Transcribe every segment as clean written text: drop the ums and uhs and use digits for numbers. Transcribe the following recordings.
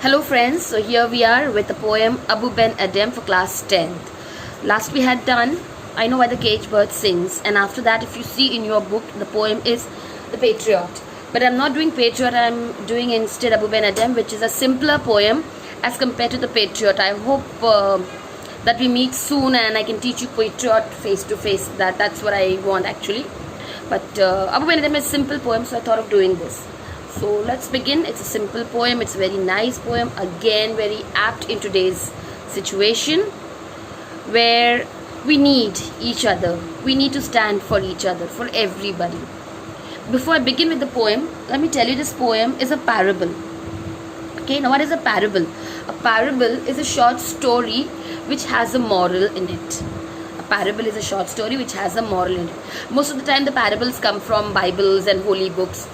Hello friends, so here we are with the poem Abou Ben Adhem for class 10th. Last we had done I Know Why the Caged Bird Sings, and after that if you see in your book the poem is The Patriot. But I'm not doing Patriot, I'm doing instead Abou Ben Adhem, which is a simpler poem as compared to the Patriot. I hope that we meet soon and I can teach you Patriot face to face. That's what I want actually. But Abou Ben Adhem is a simple poem, so I thought of doing this. So let's begin. It's a simple poem. It's a very nice poem. Again, very apt in today's situation where we need each other. We need to stand for each other, for everybody. Before I begin with the poem, let me tell you this poem is a parable. Okay, now what is a parable? A parable is a short story which has a moral in it. A parable is a short story which has a moral in it. Most of the time the parables come from Bibles and holy books.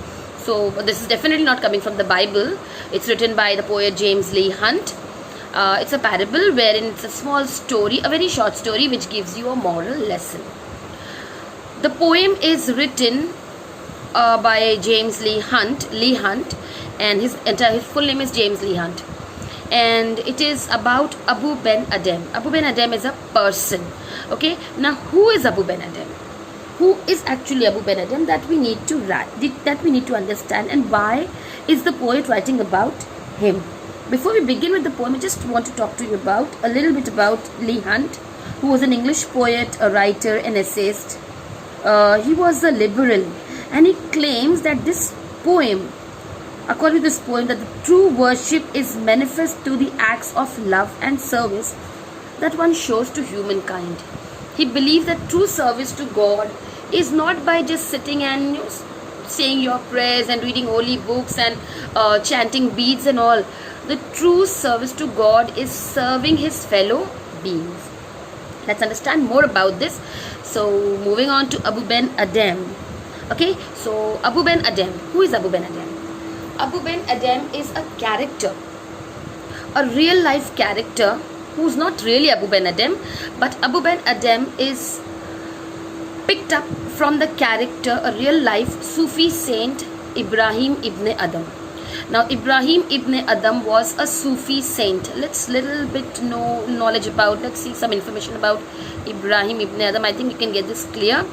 So this is definitely not coming from the Bible. It's written by the poet James Leigh Hunt. It's a parable wherein it's a small story, a very short story which gives you a moral lesson. The poem is written by James Leigh Hunt, and his full name is James Leigh Hunt. And it is about Abou Ben Adhem. Abou Ben Adhem is a person. Okay, now who is Abou Ben Adhem? Who is actually Abou Ben Adhem that we need to write, that we need to understand, and why is the poet writing about him? Before we begin with the poem, I just want to talk to you about a little bit about Leigh Hunt, who was an English poet, a writer, an essayist. He was a liberal, and he claims that this poem, according to this poem, that the true worship is manifest through the acts of love and service that one shows to humankind. He believes that true service to God is not by just sitting and saying your prayers and reading holy books and chanting beads and all. The true service to God is serving his fellow beings. Let's understand more about this. So moving on to Abou Ben Adhem. Okay, so Abou Ben Adhem. Who is Abou Ben Adhem? Abou Ben Adhem is a character, a real life character, who's not really Abou Ben Adhem, but Abou Ben Adhem is picked up from the character, a real life Sufi saint, Ibrahim ibn Adhem. Now Ibrahim ibn Adhem was a Sufi saint. Let's little bit know knowledge about, let's see some information about Ibrahim ibn Adhem. I think you can get this clear.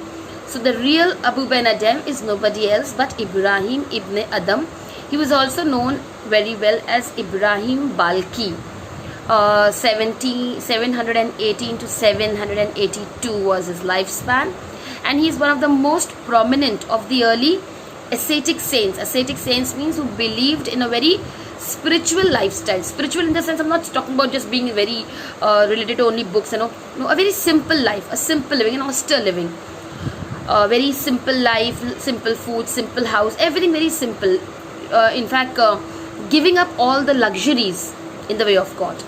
So the real Abou Ben Adhem is nobody else but Ibrahim ibn Adhem. He was also known very well as Ibrahim Balkhi. 718 to 782 was his lifespan, and he is one of the most prominent of the early ascetic saints. Ascetic saints means who believed in a very spiritual lifestyle. Spiritual in the sense, I'm not talking about just being very related to only books, no, a very simple life, a simple living, an austere living, very simple life, simple food, simple house, everything very simple. In fact, giving up all the luxuries in the way of God.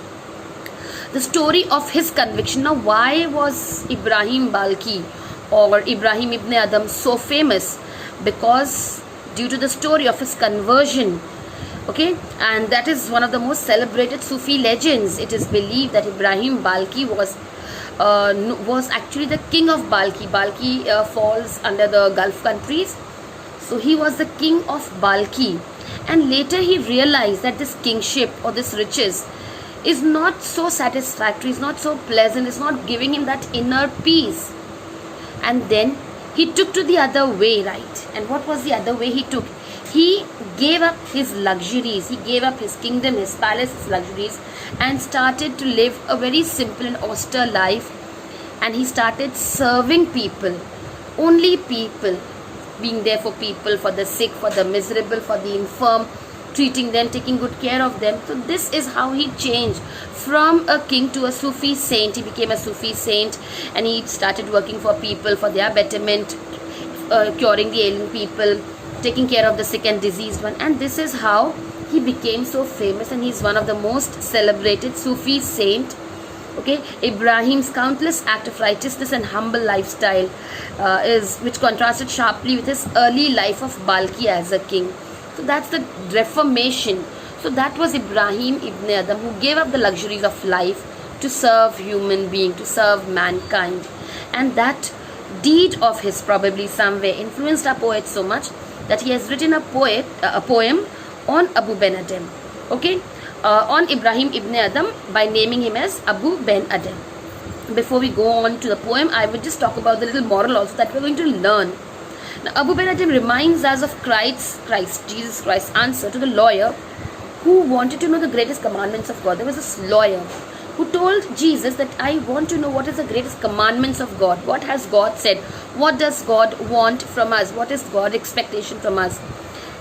The story of his conviction. Now, why was Ibrahim Balkhi or Ibrahim ibn Adhem so famous? Because due to the story of his conversion. Okay, and that is one of the most celebrated Sufi legends. It is believed that Ibrahim Balkhi was actually the king of Balkhi. Balkhi falls under the Gulf countries. So he was the king of Balkhi. And later he realized that this kingship or this riches is not so satisfactory, is not so pleasant, is not giving him that inner peace. And then he took to the other way, right? And what was the other way he took? He gave up his luxuries, he gave up his kingdom, his palace, his luxuries, and started to live a very simple and austere life. And he started serving people, only people, being there for people, for the sick, for the miserable, for the infirm, treating them, taking good care of them. So this is how he changed from a king to a Sufi saint. He became a Sufi saint, and he started working for people, for their betterment, curing the ailing people, taking care of the sick and diseased one. And this is how he became so famous, and he's one of the most celebrated Sufi saint. Okay, Ibrahim's countless act of righteousness and humble lifestyle which contrasted sharply with his early life of Balkhi as a king. So that's the reformation. So that was Ibrahim ibn Adhem, who gave up the luxuries of life to serve human being, to serve mankind. And that deed of his probably somewhere influenced our poet so much that he has written a poem on Abou Ben Adhem. Okay, on Ibrahim ibn Adhem by naming him as Abou Ben Adhem. Before we go on to the poem, I would just talk about the little moral also that we're going to learn. Now, Abou Ben Adhem reminds us of Jesus Christ's answer to the lawyer who wanted to know the greatest commandments of God. There was this lawyer who told Jesus that I want to know what is the greatest commandments of God. What has God said? What does God want from us? What is God's expectation from us?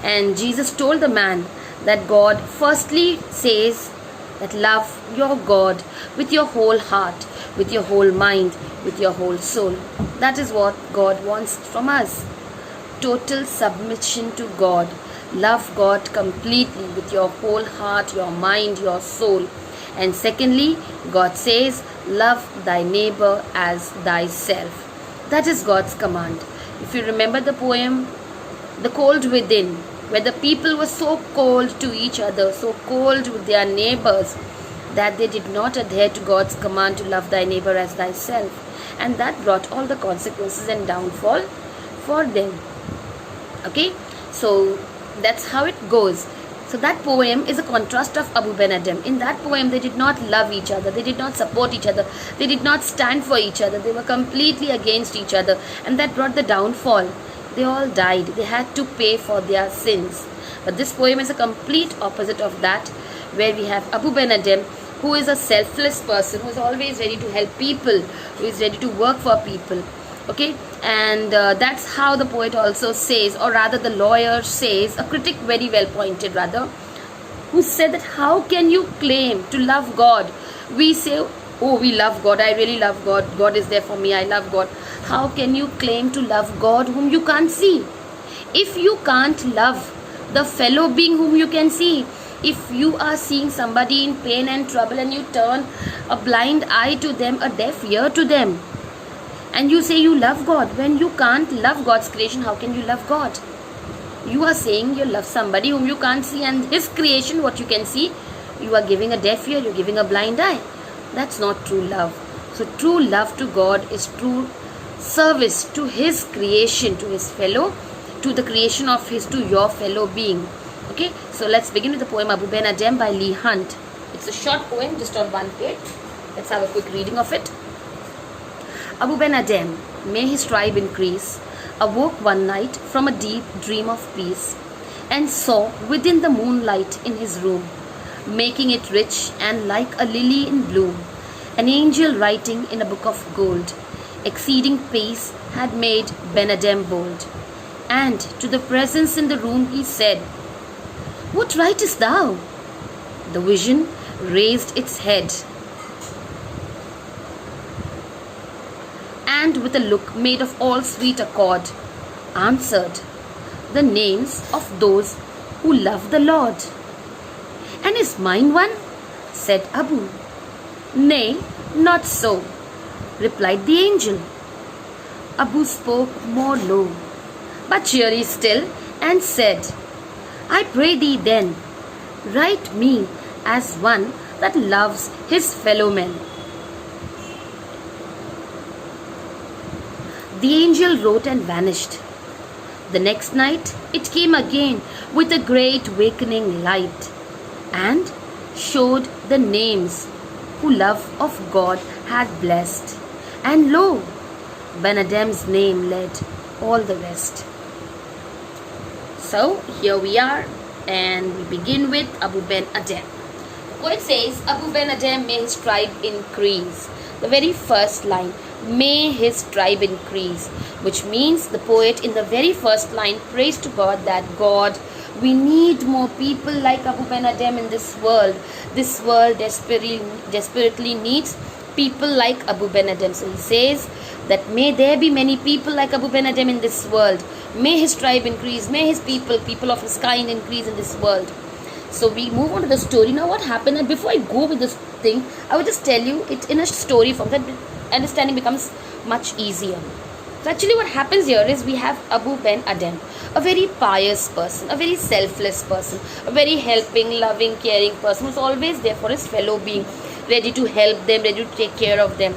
And Jesus told the man that God firstly says that love your God with your whole heart, with your whole mind, with your whole soul. That is what God wants from us. Total submission to God. Love God completely with your whole heart, your mind, your soul. And secondly, God says, love thy neighbor as thyself. That is God's command. If you remember the poem, The Cold Within, where the people were so cold to each other, so cold with their neighbors, that they did not adhere to God's command to love thy neighbor as thyself. And that brought all the consequences and downfall for them. Okay, so that's how it goes. So that poem is a contrast of Abou Ben Adhem. In that poem, they did not love each other. They did not support each other. They did not stand for each other. They were completely against each other. And that brought the downfall. They all died. They had to pay for their sins. But this poem is a complete opposite of that, where we have Abou Ben Adhem, who is a selfless person, who is always ready to help people, who is ready to work for people. Okay, and that's how the poet also says, or rather the lawyer says, a critic very well pointed rather, who said that how can you claim to love God? We say, oh, we love God, I really love God, God is there for me, I love God. How can you claim to love God whom you can't see? If you can't love the fellow being whom you can see, if you are seeing somebody in pain and trouble and you turn a blind eye to them, a deaf ear to them, and you say you love God, when you can't love God's creation, how can you love God? You are saying you love somebody whom you can't see, and His creation, what you can see, you are giving a deaf ear, you're giving a blind eye. That's not true love. So true love to God is true service to His creation, to His fellow, to the creation of His, to your fellow being. Okay, so let's begin with the poem Abou Ben Adhem by Leigh Hunt. It's a short poem, just on one page. Let's have a quick reading of it. Abou Ben Adhem, may his tribe increase, awoke one night from a deep dream of peace, and saw within the moonlight in his room, making it rich and like a lily in bloom, an angel writing in a book of gold. Exceeding peace had made Ben Adhem bold, and to the presence in the room he said, "What writest thou?" The vision raised its head, and with a look made of all sweet accord, answered, "The names of those who love the Lord." "And is mine one?" said Abu. "Nay, not so," replied the angel. Abu spoke more low, but cheery still, and said, "I pray thee then, write me as one that loves his fellow men." The angel wrote and vanished. The next night it came again with a great wakening light, and showed the names who love of God had blessed. And lo, Ben Adhem's name led all the rest. So here we are, and we begin with Abou Ben Adhem. The poet says, Abou Ben Adhem, may his tribe increase. The very first line, may his tribe increase, which means the poet in the very first line prays to God that God, we need more people like Abou Ben Adhem in this world. This world desperately needs people like Abou Ben Adhem. So he says that may there be many people like Abou Ben Adhem in this world. May his tribe increase. May his people of his kind increase in this world. So we move on to the story. Now what happened, and before I go with this thing, I will just tell you it in a story form, that understanding becomes much easier. So actually what happens here is we have Abou Ben Adhem, a very pious person, a very selfless person, a very helping, loving, caring person who's always there for his fellow being, ready to help them, ready to take care of them.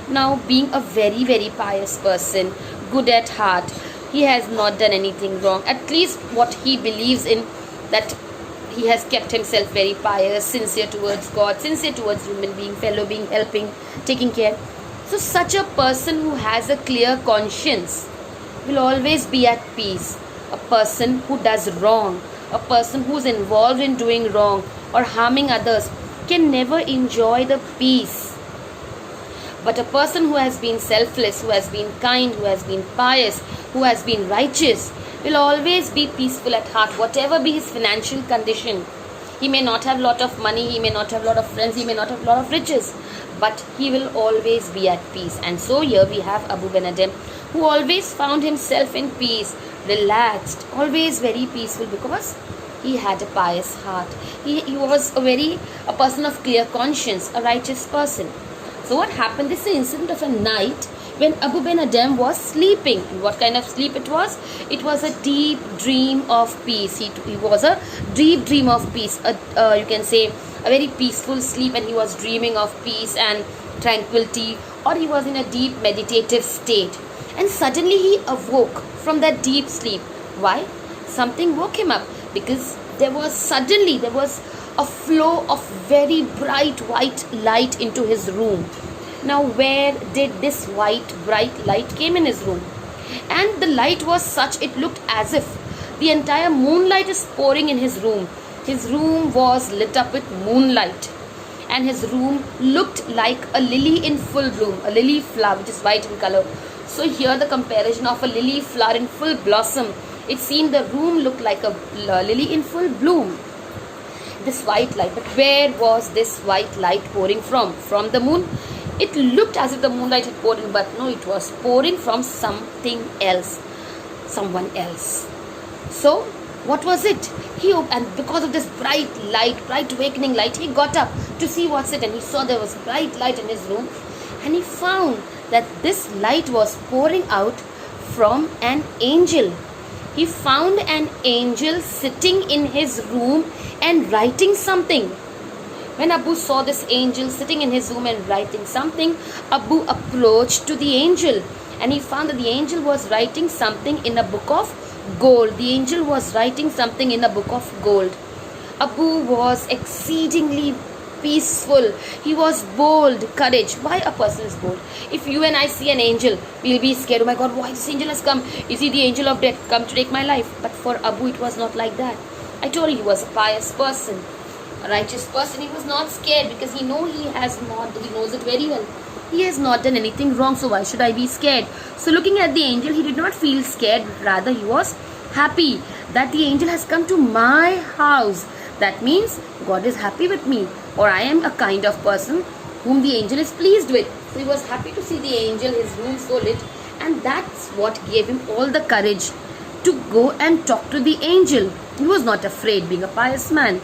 Now being a very, very pious person, good at heart, he has not done anything wrong. At least what he believes in, that he has kept himself very pious, sincere towards God, sincere towards human being, fellow being, helping, taking care. So such a person who has a clear conscience will always be at peace. A person who does wrong, a person who is involved in doing wrong or harming others, can never enjoy the peace. But a person who has been selfless, who has been kind, who has been pious, who has been righteous, will always be peaceful at heart, whatever be his financial condition. He may not have lot of money, he may not have lot of friends, he may not have lot of riches, but he will always be at peace. And so here we have Abou Ben Adhem, who always found himself in peace, relaxed, always very peaceful, because he had a pious heart. He was a person of clear conscience, a righteous person. So what happened? This is the incident of a night when Abou Ben Adhem was sleeping. And what kind of sleep it was? It was a deep dream of peace. He was a deep dream of peace. You can say a very peaceful sleep, and he was dreaming of peace and tranquility, or he was in a deep meditative state. And suddenly he awoke from that deep sleep. Why? Something woke him up, because there was a flow of very bright white light into his room. Now where did this white bright light came in his room? And the light was such, it looked as if the entire moonlight is pouring in his room. His room was lit up with moonlight, and his room looked like a lily in full bloom, a lily flower which is white in color. So here the comparison of a lily flower in full blossom, it seemed the room looked like a lily in full bloom. This white light, but where was this white light pouring from? From the moon? It looked as if the moonlight had poured in, but no, it was pouring from something else, someone else. So what was it? And because of this bright light, bright awakening light, he got up to see what's it, and he saw there was bright light in his room, and he found that this light was pouring out from an angel. He found an angel sitting in his room and writing something. When Abou saw this angel sitting in his room and writing something, Abou approached to the angel, and he found that the angel was writing something in a book of gold. The angel was writing something in a book of gold. Abou was exceedingly peaceful. He was bold. Courage. Why a person is bold? If you and I see an angel, we'll be scared. Oh my God, why this angel has come? Is he the angel of death come to take my life? But for Abou, it was not like that. I told you, he was a pious person, a righteous person. He was not scared, because he knows it very well. He has not done anything wrong, so why should I be scared? So looking at the angel, he did not feel scared, rather he was happy that the angel has come to my house. That means God is happy with me, or I am a kind of person whom the angel is pleased with. So he was happy to see the angel, his room so lit, and that's what gave him all the courage to go and talk to the angel. He was not afraid, being a pious man.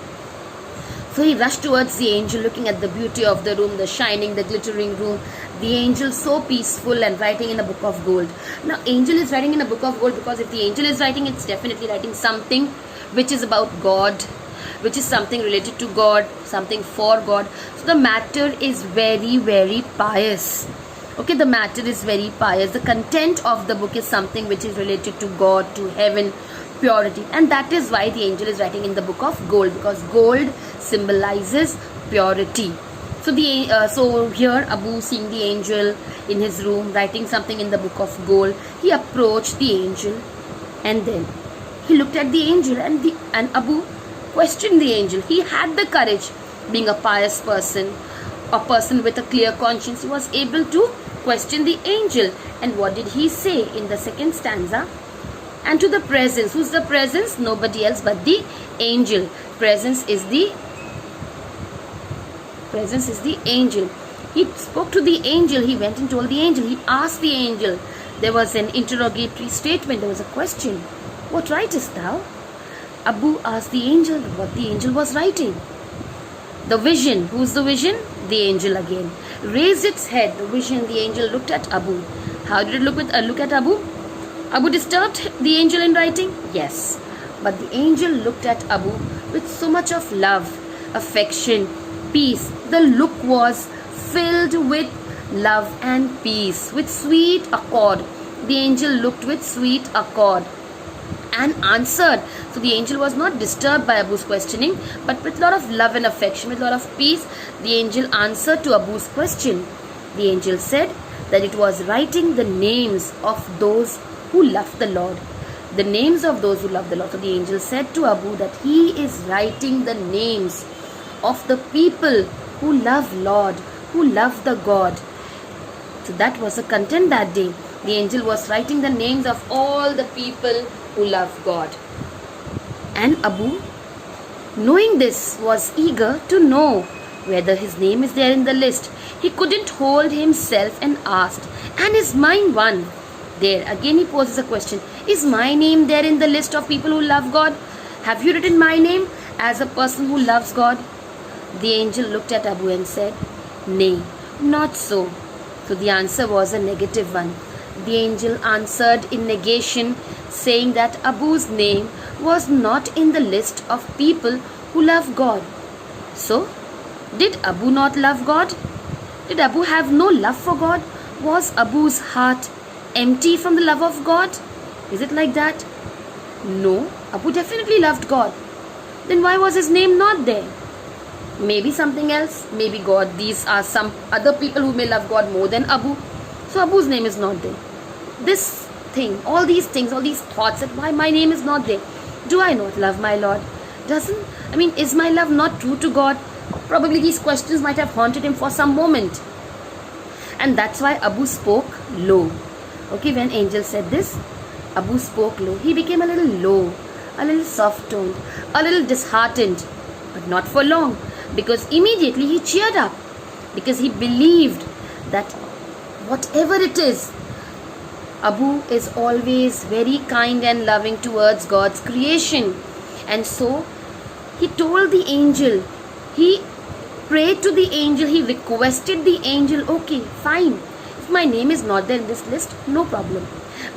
So he rushed towards the angel, looking at the beauty of the room, the shining, the glittering room. The angel so peaceful and writing in a book of gold. Now angel is writing in a book of gold, because if the angel is writing, it's definitely writing something which is about God, which is something related to God, something for God. So the matter is very, very pious. Okay, the matter is very pious. The content of the book is something which is related to God, to heaven, purity, and that is why the angel is writing in the book of gold, because gold symbolizes purity. So here Abou, seeing the angel in his room writing something in the book of gold, he approached the angel, and then he looked at the angel, and Abou questioned the angel. He had the courage, being a pious person, a person with a clear conscience. He was able to question the angel. And what did he say in the second stanza? And to the presence. Who's the presence? Nobody else but the angel. Presence is the angel. He spoke to the angel. He went and told the angel. He asked the angel. There was an interrogatory statement. There was a question. What writest thou? Abou asked the angel what the angel was writing. The vision. Who's the vision? The angel again. Raised its head. The vision. The angel looked at Abou. How did it look at Abou? Abou disturbed the angel in writing? Yes. But the angel looked at Abou with so much of love, affection, peace. The look was filled with love and peace, with sweet accord. The angel looked with sweet accord. and answered. So the angel was not disturbed by Abu's questioning, but with a lot of love and affection, with a lot of peace, the angel answered to Abu's question. The angel said that it was writing the names of those who love the Lord. The names of those who love the Lord. So the angel said to Abu that he is writing the names of the people who love Lord, who love the God. So that was the content that day. The angel was writing the names of all the people who love God. And Abu, knowing this, was eager to know whether his name is there in the list. He couldn't hold himself and asked, and is mine one? There again he poses a question. Is my name there in the list of people who love God? Have you written my name as a person who loves God? The angel looked at Abu and said, nay, not so. So the answer was a negative one. The angel answered in negation, saying that Abu's name was not in the list of people who love God. So, did Abu not love God? Did Abu have no love for God? Was Abu's heart empty from the love of God? Is it like that? No, Abu definitely loved God. Then why was his name not there? Maybe something else, maybe God. These are some other people who may love God more than Abu. So Abu's name is not there. This thing, all these things, all these thoughts that why my name is not there. Do I not love my Lord? Is my love not true to God? Probably these questions might have haunted him for some moment. And that's why Abu spoke low. Okay, when angel said this, Abu spoke low. He became a little low, a little soft-toned, a little disheartened. But not for long, because immediately he cheered up. Because he believed that whatever it is, Abu is always very kind and loving towards God's creation. And so he told the angel, he prayed to the angel, he requested the angel, okay, fine. If my name is not there in this list, no problem.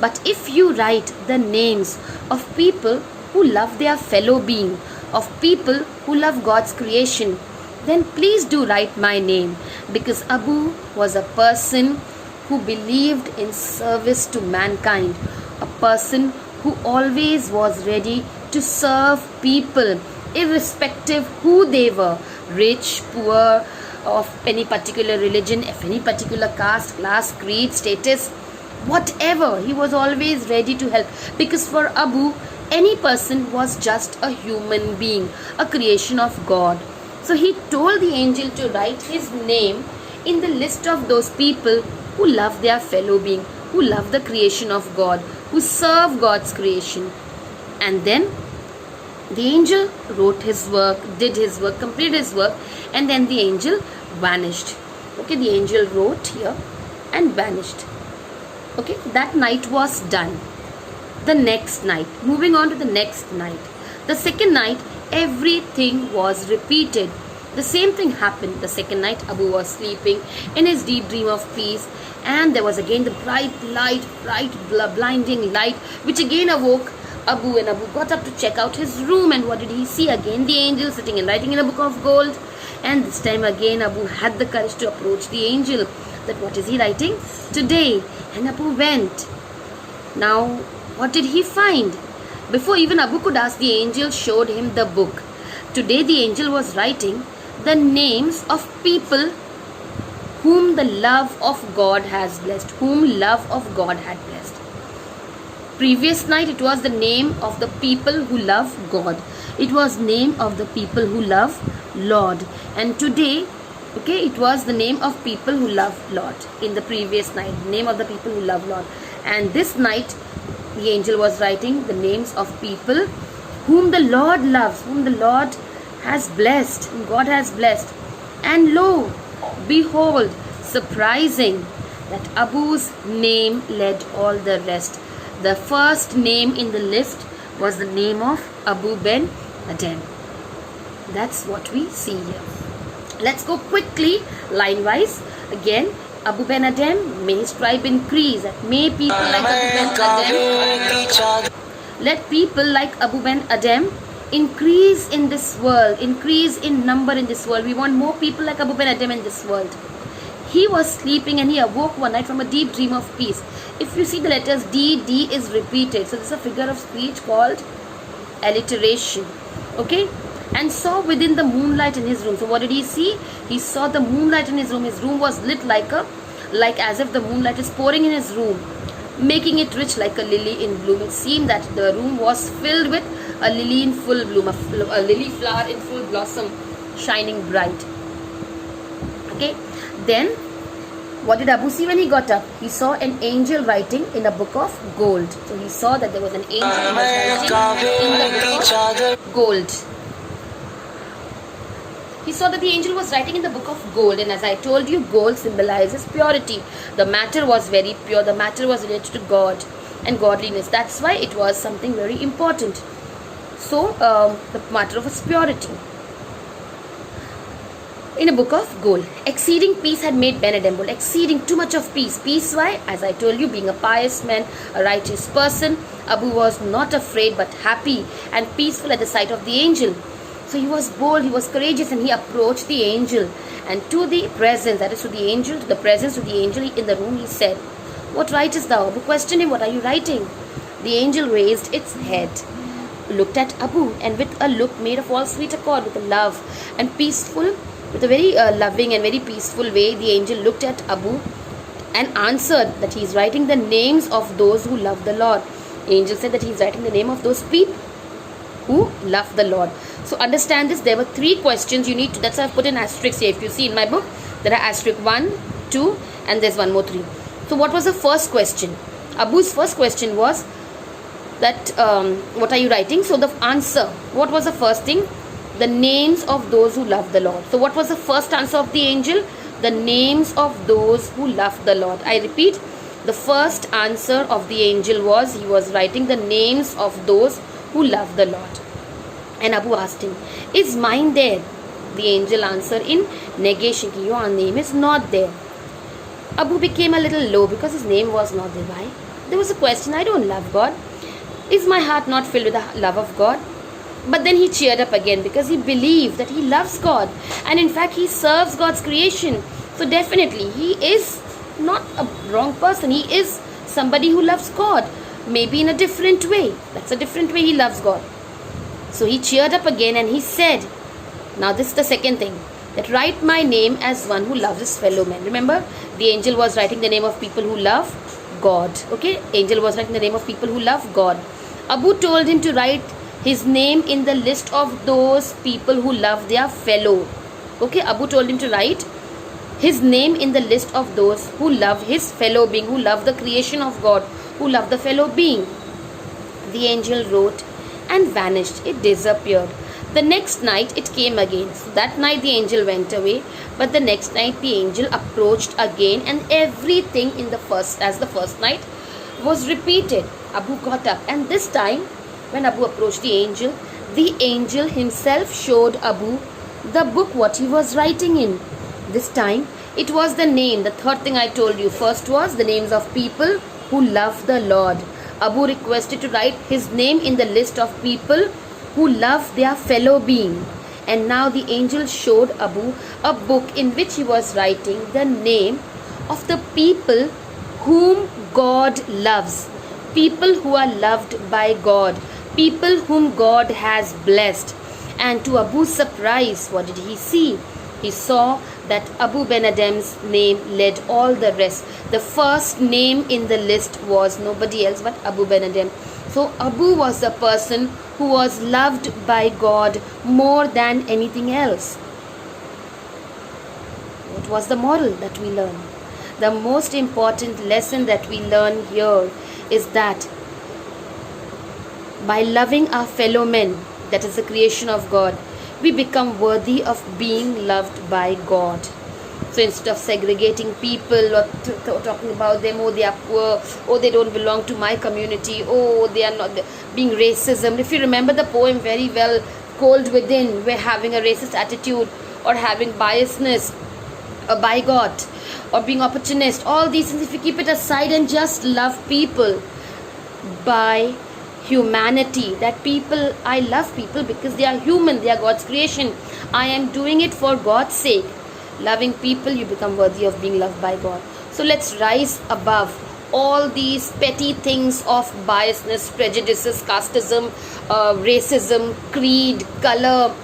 But if you write the names of people who love their fellow being, of people who love God's creation, then please do write my name. Because Abu was a person who believed in service to mankind, a person who always was ready to serve people, irrespective who they were, rich, poor, of any particular religion, of any particular caste, class, creed, status, whatever. He was always ready to help, because for Abu, any person was just a human being, a creation of God. So he told the angel to write his name in the list of those people who love their fellow being, who love the creation of God, who serve God's creation. And then the angel wrote his work, did his work, completed his work, and then the angel vanished. Okay, the angel wrote here and vanished. Okay, that night was done. The next night, moving on to the next night. The second night, everything was repeated. The same thing happened. The second night, Abu was sleeping in his deep dream of peace, and there was again the bright blinding light, which again awoke Abu, and Abu got up to check out his room, and what did he see? Again the angel sitting and writing in a book of gold. And this time again Abu had the courage to approach the angel, that what is he writing today? And Abu went. Now what did he find? Before even Abu could ask, the angel showed him the book. Today the angel was writing the names of people whom the love of God has blessed, whom love of God had blessed. Previous night it was the name of the people who love God. It was name of the people who love Lord. And today, okay, it was the name of people who love Lord. In the previous night, name of the people who love Lord. And this night, the angel was writing the names of people whom the Lord loves, whom the Lord has blessed, whom God has blessed. And lo, behold, surprising, that Abu's name led all the rest. The first name in the list was the name of Abou Ben Adhem. That's what we see here. Let's go quickly, line-wise. Again, Abou Ben Adhem, may his tribe increase. May people like Abou Ben Adhem, let people like Abou Ben Adhem increase in this world, increase in number in this world. We want more people like Abou Ben Adhem in this world. He was sleeping and he awoke one night from a deep dream of peace. If you see the letters D is repeated. So this is a figure of speech called alliteration. Okay, and saw within the moonlight in his room. So what did he see? He saw the moonlight in his room. His room was lit like as if the moonlight is pouring in his room, making it rich like a lily in bloom. It seemed that the room was filled with a lily in full bloom, a lily flower in full blossom, shining bright. Okay, then what did Abu see when he got up? He saw an angel writing in a book of gold. So he saw that there was an angel who was writing in the book of gold. He saw that the angel was writing in the book of gold, and as I told you, gold symbolizes purity. The matter was very pure. The matter was related to God and godliness. That's why it was something very important. So the matter of its purity. In a book of gold, exceeding peace had made Ben Adhem bold. Exceeding, too much of peace. Peace, why? As I told you, being a pious man, a righteous person, Abu was not afraid but happy and peaceful at the sight of the angel. So he was bold, he was courageous, and he approached the angel. And to the presence, that is to the angel, to the presence of the angel in the room, he said, "What writest thou?" Abu questioned him, "What are you writing?" The angel raised its head, looked at Abu, and with a look made of all sweet accord, with a love and peaceful, with a very loving and very peaceful way, the angel looked at Abu and answered that he is writing the names of those who love the Lord. The angel said that he is writing the name of those people who love the Lord. So understand this, there were 3 questions you need to, that's why I've put an asterisk here. If you see in my book, there are asterisk 1, 2 and there's one more 3. So what was the first question? Abu's first question was that, what are you writing? So the answer, what was the first thing? The names of those who love the Lord. So what was the first answer of the angel? The names of those who love the Lord. I repeat, the first answer of the angel was, he was writing the names of those who love the Lord. And Abu asked him, "Is mine there?" The angel answered in negation, "Your name is not there." Abu became a little low because his name was not there. Why? There was a question, I don't love God. Is my heart not filled with the love of God? But then he cheered up again because he believed that he loves God. And in fact, he serves God's creation. So definitely, he is not a wrong person. He is somebody who loves God. Maybe in a different way. That's a different way he loves God. So he cheered up again and he said, now this is the second thing, that write my name as one who loves his fellow men. Remember, the angel was writing the name of people who love God. Okay, angel was writing the name of people who love God. Abu told him to write his name in the list of those people who love their fellow. Okay, Abu told him to write his name in the list of those who love his fellow being, who love the creation of God, who love the fellow being. The angel wrote and vanished. It disappeared. The next night it came again. So that night the angel went away, but the next night the angel approached again, and everything in the first night was repeated. Abu got up, and this time when Abu approached the angel himself showed Abu the book what he was writing in. This time it was the name, the third thing I told you. First was the names of people who love the Lord. Abu requested to write his name in the list of people who love their fellow being. And now the angel showed Abu a book in which he was writing the name of the people whom God loves. People who are loved by God. People whom God has blessed. And to Abu's surprise, what did he see? He saw that Abou Ben Adhem's name led all the rest. The first name in the list was nobody else but Abou Ben Adhem. So Abu was the person who was loved by God more than anything else. What was the moral that we learn? The most important lesson that we learn here is that by loving our fellow men, that is the creation of God, we become worthy of being loved by God. So instead of segregating people or talking about them, oh they are poor, oh they don't belong to my community, oh they are not, being racism. If you remember the poem very well, Cold Within, we're having a racist attitude or having biasness or bigot or being opportunist, all these things, if you keep it aside and just love people by humanity, that people, I love people because they are human, they are God's creation, I am doing it for God's sake. Loving people, you become worthy of being loved by God. So let's rise above all these petty things of biasness, prejudices, casteism, racism, creed, color,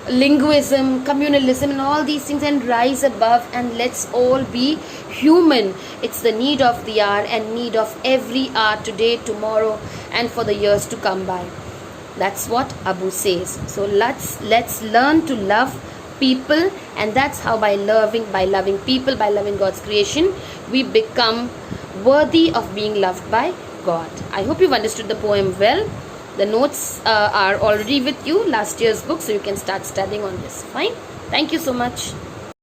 linguism, communalism, and all these things, and rise above, and let's all be human. It's the need of the hour and need of every hour, today, tomorrow, and for the years to come by. That's what Abu says. So let's learn to love people, and that's how by loving people, by loving God's creation, we become worthy of being loved by God. I hope you've understood the poem well. The notes are already with you, last year's book, so you can start studying on this. Fine. Thank you so much.